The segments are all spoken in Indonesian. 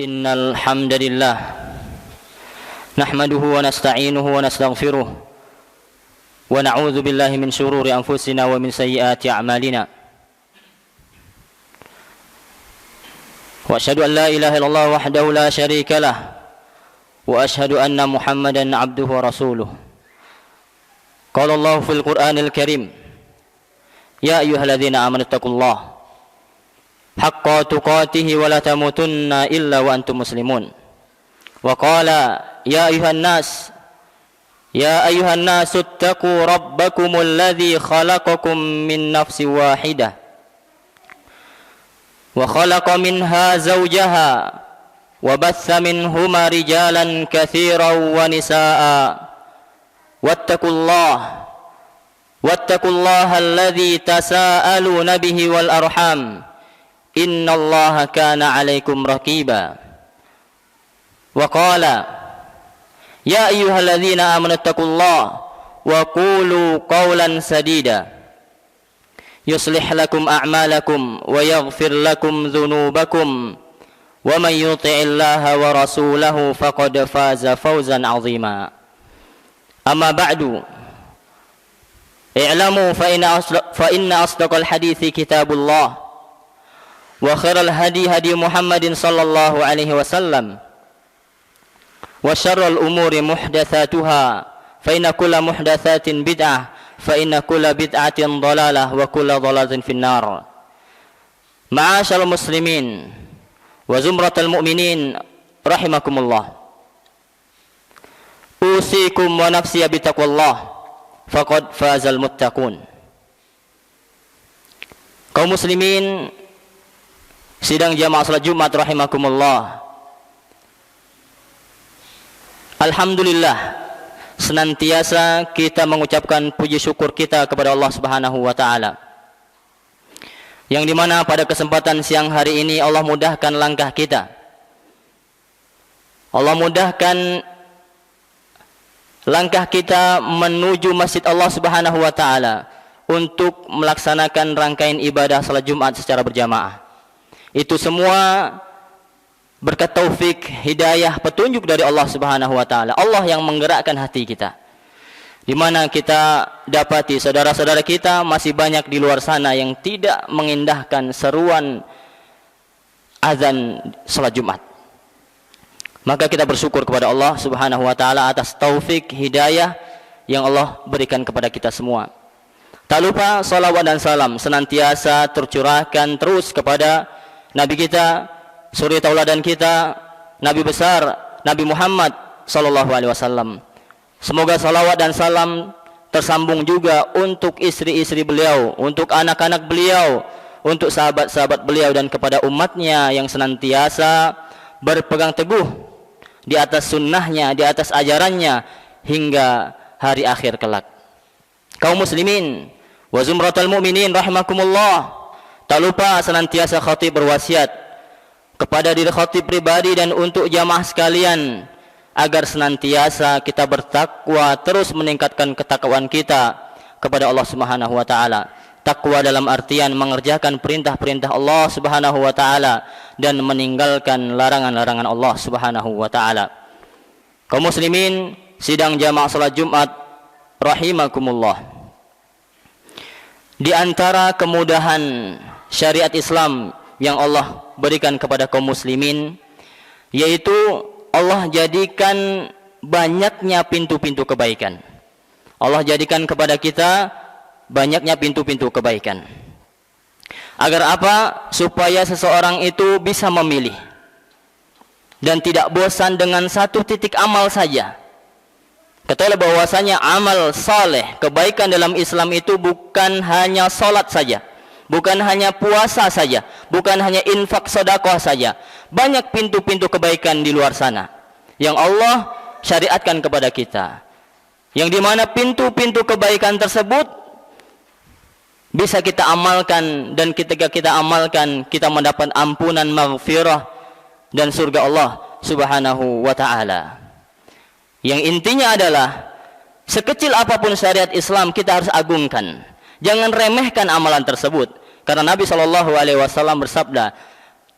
إن الحمد لله نحمده ونستعينه ونستغفره ونعوذ بالله من شرور أنفسنا ومن سيئات أعمالنا وأشهد أن لا إله إلا الله وحده لا شريك له وأشهد أن محمدا عبده ورسوله قال الله في القرآن الكريم يا أيها الذين آمنوا اتقوا الله حق تقاته ولا تموتن إلا وأنتم مسلمون وقال يا أيها الناس اتقوا ربكم الذي خلقكم من نفس واحدة وخلق منها زوجها وبث منهما رجالا كثيرا ونساء واتقوا الله الذي تساءلون به والأرحام إن الله كان عليكم رقيبا وقال يا أيها الذين آمنوا اتقوا الله وقولوا قولا سديدا يصلح لكم أعمالكم ويغفر لكم ذنوبكم ومن يطع الله ورسوله فقد فاز فوزا عظيما أما بعد اعلموا فإن أصدق الحديث كتاب الله وخير الهدي هدي محمد صلى الله عليه وسلم وشر الأمور محدثاتها فإن كل محدثات بدعة فإن كل بدعة ضلالة وكل ضلالة في النار معاشر المسلمين وزمرة المؤمنين رحمكم الله أوصيكم ونفسي بتقوى الله فقد فاز المتقون. Kaum muslimin sidang jamaah salat Jumat rahimakumullah. Alhamdulillah, senantiasa kita mengucapkan puji syukur kita kepada Allah Subhanahu wa taala. Yang dimana pada kesempatan siang hari ini Allah mudahkan langkah kita. Allah mudahkan langkah kita menuju masjid Allah Subhanahu wa taala untuk melaksanakan rangkaian ibadah salat Jumat secara berjamaah. Itu semua berkat taufik, hidayah, petunjuk dari Allah Subhanahu wa taala. Allah yang menggerakkan hati kita. Di mana kita dapati saudara-saudara kita masih banyak di luar sana yang tidak mengindahkan seruan azan salat Jumat. Maka kita bersyukur kepada Allah Subhanahu wa taala atas taufik, hidayah yang Allah berikan kepada kita semua. Tak lupa salawat dan salam senantiasa tercurahkan terus kepada Nabi kita, suri tauladan kita, Nabi besar Nabi Muhammad sallallahu alaihi wasallam. Semoga salawat dan salam tersambung juga untuk istri-istri beliau, untuk anak-anak beliau, untuk sahabat-sahabat beliau dan kepada umatnya yang senantiasa berpegang teguh di atas sunnahnya, di atas ajarannya hingga hari akhir kelak. Kaum muslimin wa zumratal mu'minin rahimakumullah, tak lupa senantiasa khatib berwasiat kepada diri khatib pribadi dan untuk jamaah sekalian agar senantiasa kita bertakwa, terus meningkatkan ketakwaan kita kepada Allah Subhanahu wa taala. Takwa dalam artian mengerjakan perintah-perintah Allah Subhanahu wa taala dan meninggalkan larangan-larangan Allah Subhanahu wa taala. Kaum muslimin sidang jamaah salat Jumat rahimakumullah. Di antara kemudahan syariat Islam yang Allah berikan kepada kaum muslimin yaitu Allah jadikan banyaknya pintu-pintu kebaikan. Allah jadikan kepada kita banyaknya pintu-pintu kebaikan. Agar apa? Supaya seseorang itu bisa memilih dan tidak bosan dengan satu titik amal saja. Ketahuilah bahwasanya amal saleh, kebaikan dalam Islam itu bukan hanya salat saja, bukan hanya puasa saja, bukan hanya infak sedekah saja. Banyak pintu-pintu kebaikan di luar sana yang Allah syariatkan kepada kita. Yang dimana pintu-pintu kebaikan tersebut bisa kita amalkan, dan ketika kita amalkan kita mendapat ampunan, maghfirah dan surga Allah Subhanahu wa taala. Yang intinya adalah sekecil apapun syariat Islam kita harus agungkan. Jangan remehkan amalan tersebut. Karena Nabi SAW bersabda,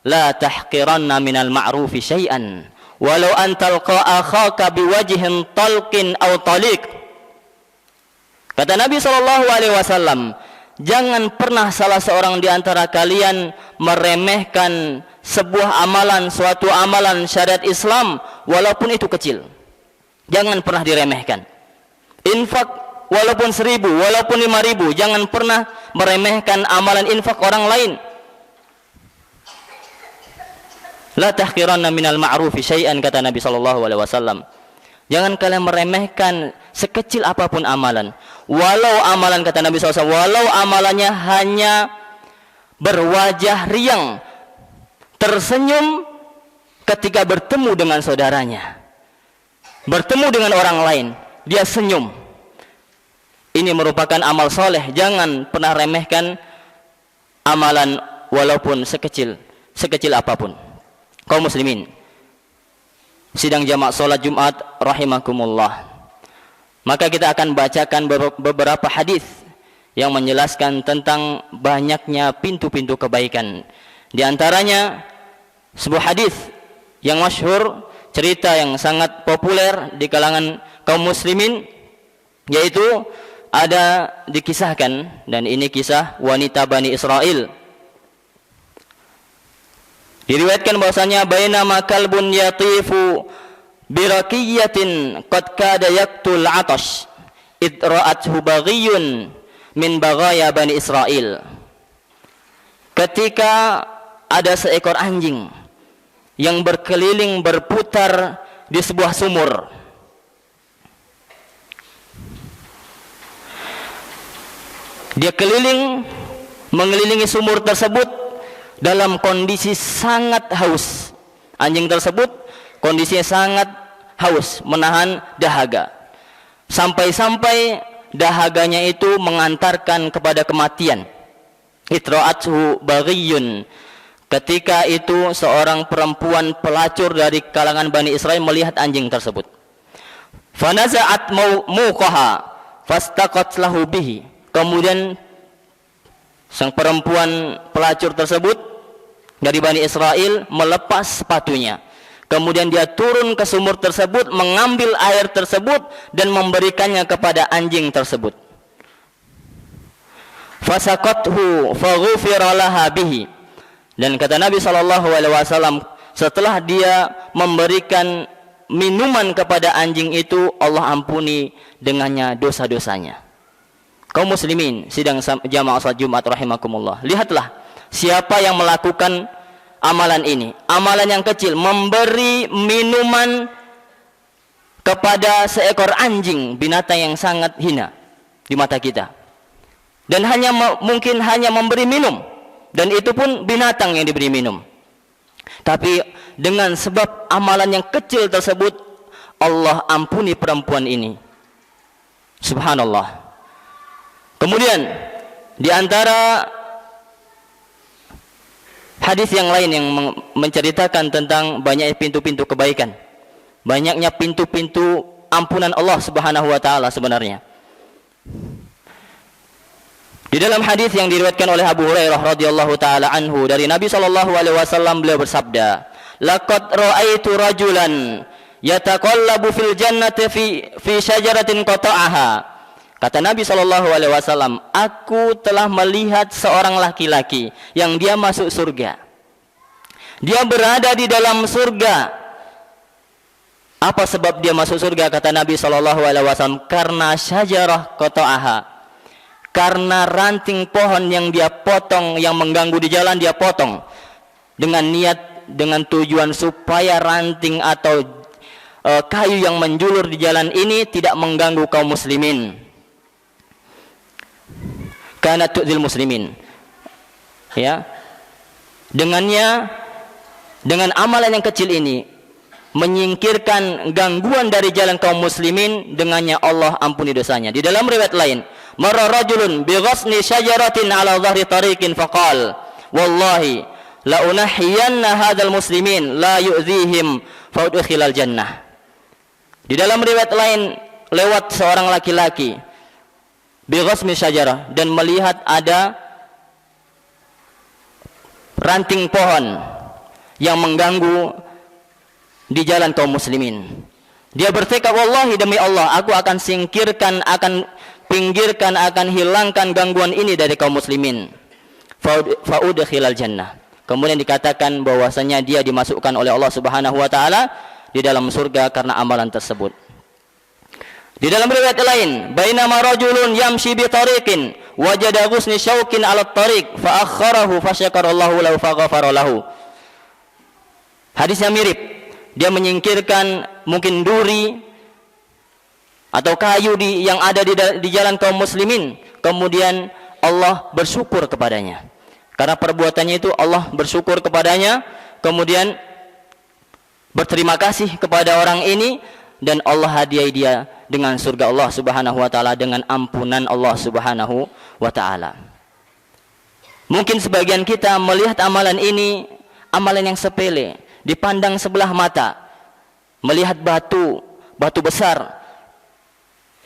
la tahqiranna minal ma'rufi syai'an walau an talqa akhaka biwajhin talqin aw taliq. Kata Nabi sallallahu alaihi wasallam, jangan pernah salah seorang di antara kalian meremehkan sebuah amalan, suatu amalan syariat Islam walaupun itu kecil. Jangan pernah diremehkan. Infak walaupun 1.000, walaupun 5.000, jangan pernah meremehkan amalan infak orang lain. La tahqiranna minal ma'rufi syai'an, kata Nabi sallallahu alaihi wasallam. Jangan kalian meremehkan sekecil apapun amalan. Walau amalan, kata Nabi SAW, walau amalannya hanya berwajah riang, tersenyum ketika bertemu dengan saudaranya, bertemu dengan orang lain, dia senyum. Ini merupakan amal soleh. Jangan pernah remehkan amalan walaupun sekecil apapun. Kaum muslimin, sidang jamaah salat Jumat rahimakumullah. Maka kita akan bacakan beberapa hadis yang menjelaskan tentang banyaknya pintu-pintu kebaikan. Di antaranya sebuah hadis yang masyhur, cerita yang sangat populer di kalangan kaum muslimin, yaitu ada dikisahkan, dan ini kisah wanita Bani Israel. Diriwayatkan bahwasanya bainama kalbun yatifu biraqiyatin qad kada yaqtul atash idra'athu baghiyun min baghaya Bani Israel. Ketika ada seekor anjing yang berkeliling berputar di sebuah sumur, dia mengelilingi sumur tersebut dalam kondisi sangat haus. Anjing tersebut kondisinya sangat haus, menahan dahaga, sampai-sampai dahaganya itu mengantarkan kepada kematian. Itra'athu baghiyun. Ketika itu seorang perempuan pelacur dari kalangan Bani Israel melihat anjing tersebut. Fanaza'at muqaha fastaqat lahu bihi. Kemudian sang perempuan pelacur tersebut dari Bani Israel melepas sepatunya. Kemudian dia turun ke sumur tersebut, mengambil air tersebut dan memberikannya kepada anjing tersebut. Fasaqathu faghufira laha bihi. Dan kata Nabi SAW, setelah dia memberikan minuman kepada anjing itu, Allah ampuni dengannya dosa-dosanya. Kaum muslimin sidang jamaah salat Jumat rahimakumullah, lihatlah siapa yang melakukan amalan ini, amalan yang kecil, memberi minuman kepada seekor anjing, binatang yang sangat hina di mata kita, dan mungkin hanya memberi minum, dan itu pun binatang yang diberi minum. Tapi dengan sebab amalan yang kecil tersebut, Allah ampuni perempuan ini. Subhanallah. Kemudian di antara hadis yang lain yang menceritakan tentang banyak pintu-pintu kebaikan, banyaknya pintu-pintu ampunan Allah Subhanahu wa taala sebenarnya. Di dalam hadis yang diriwayatkan oleh Abu Hurairah radhiyallahu taala anhu dari Nabi sallallahu alaihi wasallam, beliau bersabda, "Laqad ra'aitu rajulan yataqallabu fil jannati fi syajaratin qata'aha." Kata Nabi SAW, aku telah melihat seorang laki-laki yang dia masuk surga. Dia berada di dalam surga. Apa sebab dia masuk surga? Kata Nabi SAW, karena syajarah qata'aha. Karena ranting pohon yang dia potong, yang mengganggu di jalan, dia potong. Dengan niat, dengan tujuan supaya ranting atau kayu yang menjulur di jalan ini tidak mengganggu kaum muslimin. Karena tu'zil muslimin, ya, dengan amalan yang kecil ini menyingkirkan gangguan dari jalan kaum muslimin, dengannya Allah ampuni dosanya. Di dalam riwayat lain, marra rajulun bi ghasni syajaratin ala dhahri tariqin faqal wallahi la unahiyanna hadzal muslimin la yu'dhihim fa udkhilal jannah. Di dalam riwayat lain, lewat seorang laki-laki bi ghasmi syajarah, dan melihat ada ranting pohon yang mengganggu di jalan kaum muslimin. Dia bertekad, wallahi demi Allah, aku akan singkirkan, akan pinggirkan, akan hilangkan gangguan ini dari kaum muslimin. Fa'udkhilal jannah. Kemudian dikatakan bahwasanya dia dimasukkan oleh Allah Subhanahu wa taala di dalam surga karena amalan tersebut. Di dalam riwayat lain, bainama rajulun yamshi bi tariqin wajada ghusni syaukin 'ala at-tariq fa akhkharahu fa syakarallahu lahu fa ghafara lahu. Hadisnya mirip. Dia menyingkirkan mungkin duri atau kayu yang ada di jalan kaum muslimin, kemudian Allah bersyukur kepadanya. Karena perbuatannya itu Allah bersyukur kepadanya, kemudian berterima kasih kepada orang ini, dan Allah hadiahi dia dengan surga Allah Subhanahu wa taala, dengan ampunan Allah Subhanahu wa taala. Mungkin sebagian kita melihat amalan ini amalan yang sepele, dipandang sebelah mata. Melihat batu besar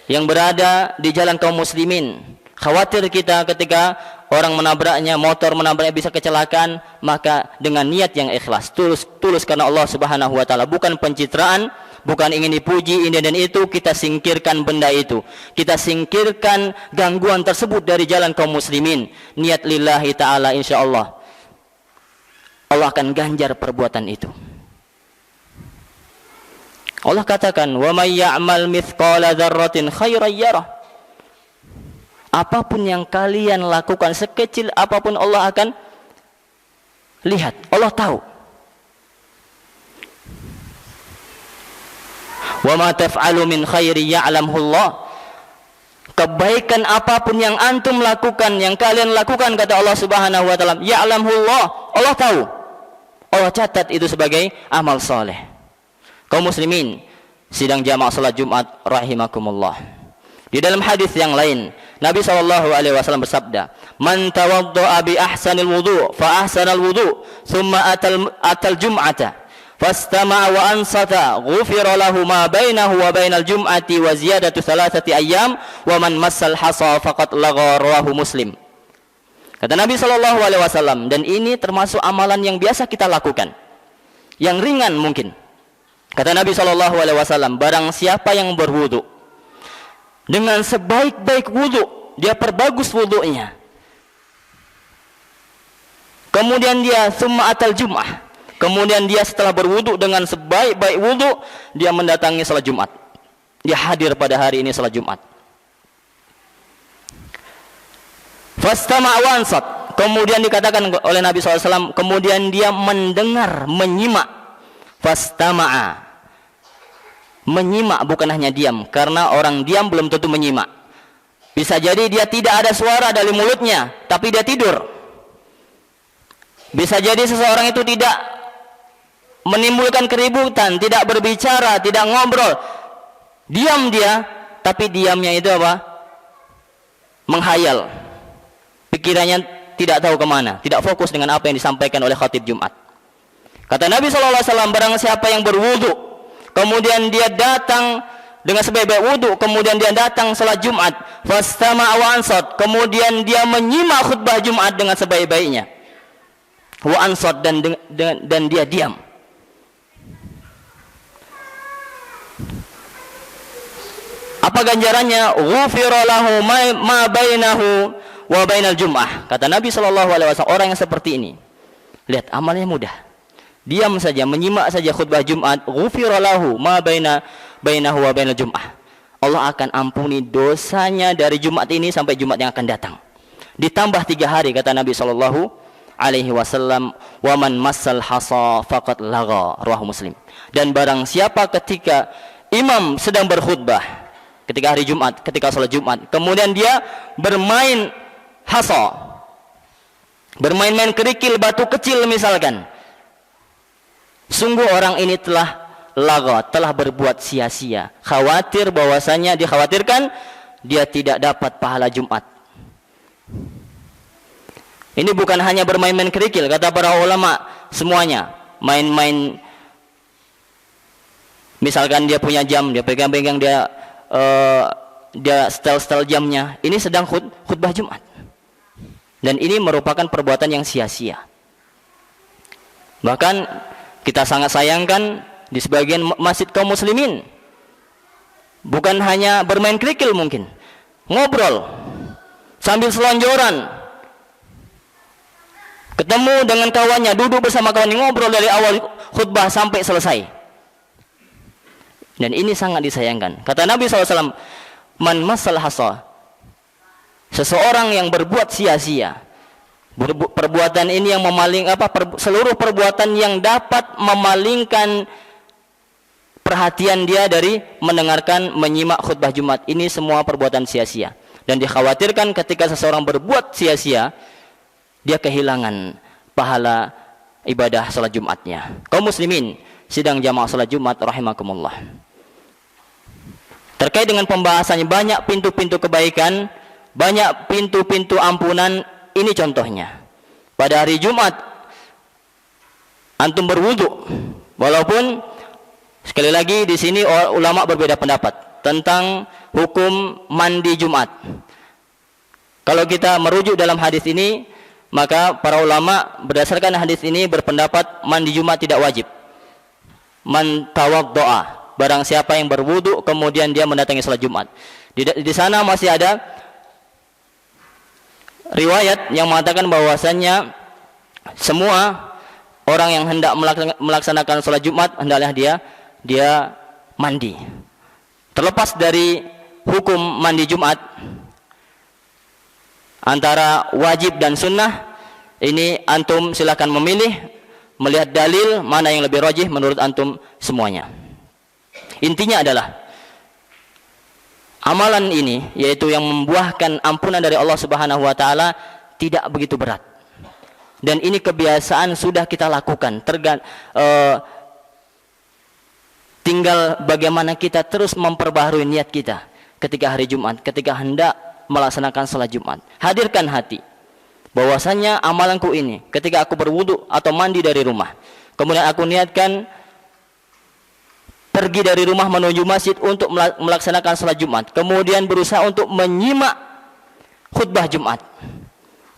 yang berada di jalan kaum muslimin, khawatir kita ketika orang menabraknya, motor menabraknya bisa kecelakaan, maka dengan niat yang ikhlas, tulus karena Allah Subhanahu wa taala, bukan pencitraan, bukan ingin dipuji ini dan itu, kita singkirkan benda itu, kita singkirkan gangguan tersebut dari jalan kaum muslimin, niat lillahi ta'ala, insyaallah Allah akan ganjar perbuatan itu. Allah katakan, wa may ya'mal mithqala dzarratin khairan yarah. Apapun yang kalian lakukan, sekecil apapun, Allah akan lihat, Allah tahu. Wa ma taf'alu min khairi ya'lamhu Allah. Kebaikan apapun yang antum lakukan, yang kalian lakukan, kata Allah Subhanahu wa taala, ya'lamhu Allah, Allah tahu. Allah catat itu sebagai amal soleh. Kaum muslimin sidang jamaah salat Jumat rahimakumullah. Di dalam hadis yang lain, Nabi SAW bersabda, man tawadda'a bi ahsanil wudu' fa ahsanal wudu' thumma atal jum'ata fastama'a wa ansata ghufira lahu ma bainahu wa bainal jum'ati wa ziyadatu 3 ayyam wa man massal hasa faqad lagha, rawahu Muslim. Kata Nabi SAW, dan ini termasuk amalan yang biasa kita lakukan, yang ringan mungkin. Kata Nabi SAW, barang siapa yang berwudu dengan sebaik-baik wudu, dia perbagus wudunya, kemudian dia summa atal jum'ah, kemudian dia setelah berwudu dengan sebaik-baik wudu, dia mendatangi salat Jumat, dia hadir pada hari ini salat Jumat. Fastama' wa ansat, kemudian dikatakan oleh Nabi SAW, kemudian dia mendengar, menyimak. Fastama'a, menyimak, bukan hanya diam, karena orang diam belum tentu menyimak. Bisa jadi dia tidak ada suara dari mulutnya, tapi dia tidur. Bisa jadi seseorang itu tidak menimbulkan keributan, tidak berbicara, tidak ngobrol, diam dia, tapi diamnya itu apa? Menghayal, pikirannya tidak tahu kemana, tidak fokus dengan apa yang disampaikan oleh khatib Jumat. Kata Nabi SAW, barang siapa yang berwudu, kemudian dia datang dengan sebaik-baik wudu, kemudian dia datang salat Jumat, fastama' wa ansat, kemudian dia menyimak khutbah Jumat dengan sebaik-baiknya, wa ansat, dan dia diam. Apa ganjarannya? Ghufira lahu ma bainahu wa bainal jum'ah. Kata Nabi SAW, orang yang seperti ini, lihat amalnya mudah, diam saja, menyimak saja khutbah Jumat, ghufira lahu ma bainahu wa bainal jum'ah, Allah akan ampuni dosanya dari Jumat ini sampai Jumat yang akan datang, ditambah 3 hari, kata Nabi SAW, wa man massal hasa faqad lagha, rawahu Muslim. Dan barang siapa ketika imam sedang berkhutbah, ketika hari Jumat, ketika salat Jumat, kemudian dia bermain hasa, bermain-main kerikil, batu kecil misalkan, sungguh orang ini telah lagha, telah berbuat sia-sia. Khawatir bahwasanya, dikhawatirkan dia tidak dapat pahala Jumat. Ini bukan hanya bermain-main kerikil, kata para ulama, semuanya main-main. Misalkan dia punya jam, dia pegang-pegang, dia setel jamnya, ini sedang khutbah Jumat, dan ini merupakan perbuatan yang sia-sia. Bahkan kita sangat sayangkan di sebagian masjid kaum muslimin bukan hanya bermain kerikil, mungkin ngobrol sambil selonjoran, ketemu dengan kawannya, duduk bersama kawannya, ngobrol dari awal khutbah sampai selesai. Dan ini sangat disayangkan. Kata Nabi SAW, man masal hasa, seseorang yang berbuat sia-sia, perbuatan ini yang seluruh perbuatan yang dapat memalingkan perhatian dia dari mendengarkan, menyimak khutbah Jumat, ini semua perbuatan sia-sia. Dan dikhawatirkan ketika seseorang berbuat sia-sia, dia kehilangan pahala ibadah salat Jumatnya. Kaum muslimin sidang jamaah salat Jumat rahimakumullah. Terkait dengan pembahasannya, banyak pintu-pintu kebaikan, banyak pintu-pintu ampunan. Ini contohnya. Pada hari Jumat antum berwudu, walaupun sekali lagi di sini ulama berbeda pendapat tentang hukum mandi Jumat. Kalau kita merujuk dalam hadis ini, maka para ulama berdasarkan hadis ini berpendapat mandi Jumat tidak wajib. Man tawaddoa, barang siapa yang berwudu kemudian dia mendatangi salat Jumat. Di sana masih ada riwayat yang mengatakan bahwasannya semua orang yang hendak melaksanakan salat Jumat hendaklah dia mandi. Terlepas dari hukum mandi Jumat antara wajib dan sunnah, ini antum silakan memilih, melihat dalil mana yang lebih rajih menurut antum semuanya. Intinya adalah amalan ini, yaitu yang membuahkan ampunan dari Allah Subhanahu wa taala, tidak begitu berat. Dan ini kebiasaan sudah kita lakukan. Tinggal bagaimana kita terus memperbaharui niat kita ketika hari Jumat, ketika hendak melaksanakan salat Jumat. Hadirkan hati bahwasanya amalanku ini ketika aku berwudu atau mandi dari rumah, kemudian aku niatkan pergi dari rumah menuju masjid untuk melaksanakan salat Jumat, kemudian berusaha untuk menyimak khutbah Jumat,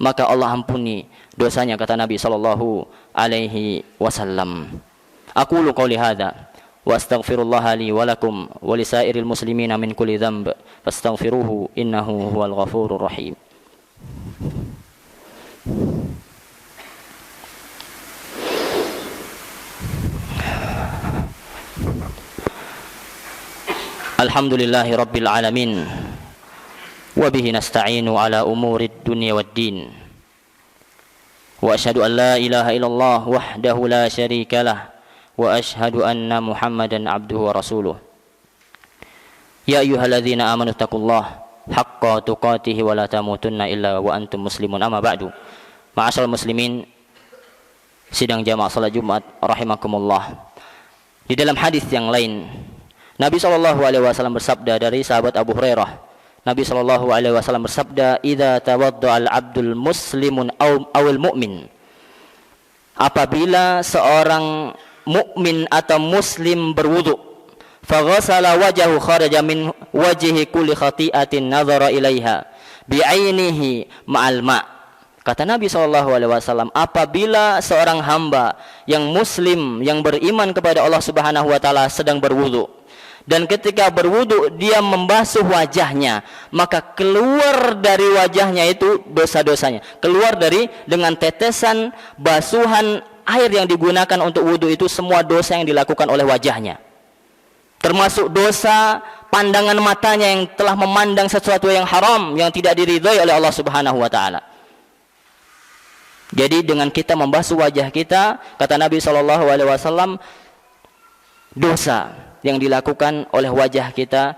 maka Allah ampuni dosanya, kata Nabi sallallahu alaihi wasallam. Aqulu qouli hadza wa astaghfirullah li wa lakum wa lisairil muslimina min kulli dzamb fastaghfiruhu innahu huwal ghafurur rahim. Alhamdulillahi rabbil alamin wa bihi nasta'inu ala umurid dunya waddin wa asyhadu an la ilaha illallah wahdahu la syarika lah wa asyhadu anna Muhammadan abduhu wa rasuluh. Ya ayyuhalladzina amanu taqullaha haqqa tuqatih wa la tamutunna illa wa antum muslimun. Amma ba'du. Ma'asyiral muslimin sidang jamaah salat Jumat rahimakumullah. Di dalam hadis yang lain Nabi SAW bersabda dari sahabat Abu Hurairah. Nabi SAW bersabda, "Idza tawadda'a al-'abdul muslimun awil mu'min." Apabila seorang mukmin atau muslim berwudu, faghasala wajhahu kharaja min wajhi kulli khati'atin nadhara ilaiha bi'ainihi ma'al ma'. Kata Nabi SAW, apabila seorang hamba yang muslim yang beriman kepada Allah Subhanahu wa taala sedang berwudu, dan ketika berwudu dia membasuh wajahnya, maka keluar dari wajahnya itu dosa-dosanya. Keluar dengan tetesan basuhan air yang digunakan untuk wudu itu semua dosa yang dilakukan oleh wajahnya. Termasuk dosa pandangan matanya yang telah memandang sesuatu yang haram, yang tidak diridhai oleh Allah Subhanahu wa taala. Jadi dengan kita membasuh wajah kita, kata Nabi SAW, dosa yang dilakukan oleh wajah kita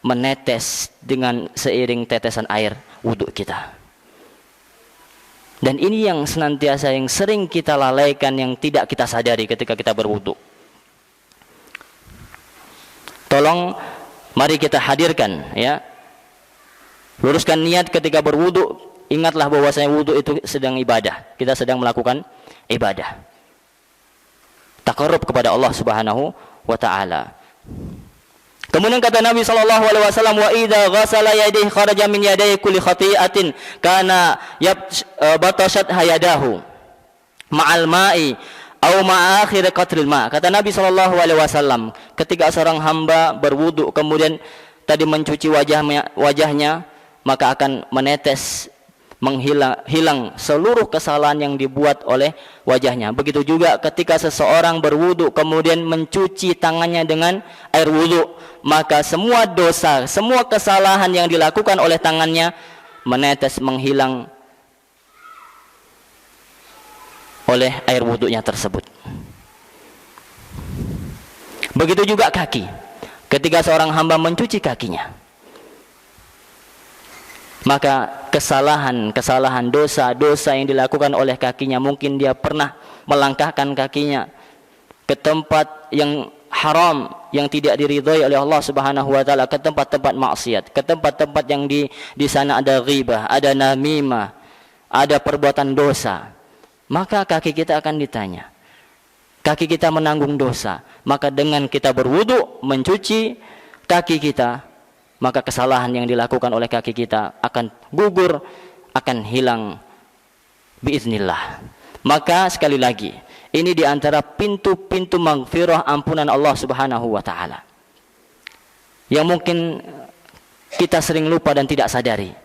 menetes dengan seiring tetesan air wudhu kita. Dan ini yang senantiasa yang sering kita lalaikan, yang tidak kita sadari ketika kita berwudhu. Tolong mari kita hadirkan, ya, luruskan niat ketika berwudhu. Ingatlah bahwasanya wudhu itu sedang ibadah, kita sedang melakukan ibadah, taqarrub kepada Allah Subhanahu wa ta'ala. Kemudian kata Nabi SAW, wa idza ghasala yadayhi kharaja min yadayhi kulli khati'atin kana batashat hayadahu ma'al ma'i au ma'akhir qatril ma. Kata Nabi SAW, ketika seorang hamba berwudu kemudian tadi mencuci wajahnya, maka akan menetes, hilang seluruh kesalahan yang dibuat oleh wajahnya. Begitu juga ketika seseorang berwudu kemudian mencuci tangannya dengan air wudu, maka semua dosa, semua kesalahan yang dilakukan oleh tangannya menetes, menghilang oleh air wudunya tersebut. Begitu juga kaki. Ketika seorang hamba mencuci kakinya, maka kesalahan, dosa yang dilakukan oleh kakinya, mungkin dia pernah melangkahkan kakinya ke tempat yang haram, yang tidak diridhai oleh Allah Subhanahu wa taala, ke tempat-tempat maksiat, ke tempat-tempat yang di sana ada ghibah, ada namimah, ada perbuatan dosa. Maka kaki kita akan ditanya. Kaki kita menanggung dosa. Maka dengan kita berwudu, mencuci kaki kita, maka kesalahan yang dilakukan oleh kaki kita akan gugur, akan hilang biiznillah. Maka sekali lagi, ini diantara pintu-pintu maghfirah, ampunan Allah Subhanahu wa ta'ala, yang mungkin kita sering lupa dan tidak sadari.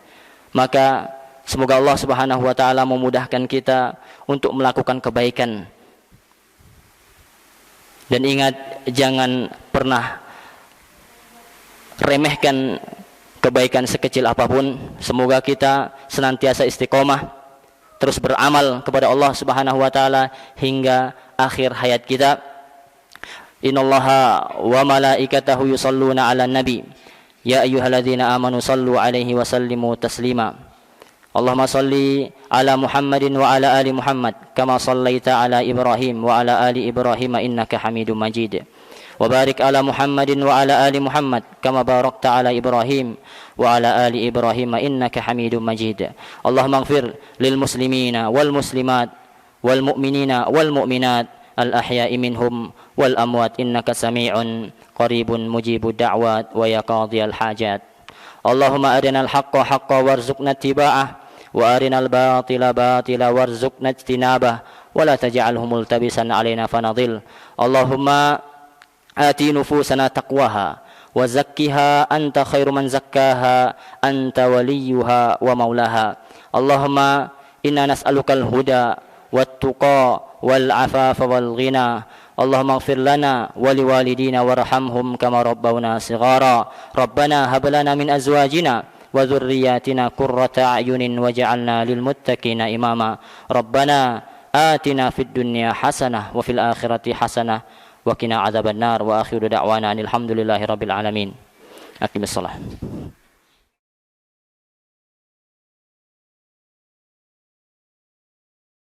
Maka semoga Allah Subhanahu wa ta'ala memudahkan kita untuk melakukan kebaikan. Dan ingat, jangan pernah remehkan kebaikan sekecil apapun. Semoga kita senantiasa istiqomah, terus beramal kepada Allah Subhanahu wa ta'ala hingga akhir hayat kita. Innallaha wa malaikatahu yusalluna 'alan nabi ya ayyuhalladzina amanu sallu 'alaihi wa sallimu taslima. Allahumma salli ala Muhammadin wa ala ali Muhammad kama sallaita ala Ibrahim wa ala ali Ibrahim innaka Hamidum Majid. Wa barik ala Muhammadin wa ala ali Muhammad kama barakta ala Ibrahim wa ala ali Ibrahim innaka Hamidum Majid. Allahumma ighfir lil muslimina wal muslimat wal mu'minina wal mu'minat al ahya'i minhum wal amwat innaka sami'un qaribun mujibud da'wat wa ya qadhiyal hajat. Allahumma arinal haqqa haqqan warzuqna ittiba'ah wa arinal batila batila warzuqna ijtinabah wa la taj'alhu multabisan 'alaina fanadhil. Allahumma ati nufusana taqwaha wa zakkiha anta khairu man zakkaha anta waliyuha wa maulaha. Allahumma inna nas'alukal huda wat tuqa wal afafa wal ghina. Allahumma ighfir lana wa liwalidina warhamhum kama rabbawna shighara. Rabbana hab lana min azwajina wa dhurriyyatina qurrata a'yunin waj'alna lil muttaqina imama. Rabbana atina fid dunya hasanah wa fil akhirati hasanah wa qina adzabannar. Wa akhiru da'wana alhamdulillahi rabbil alamin. Aqimissalah.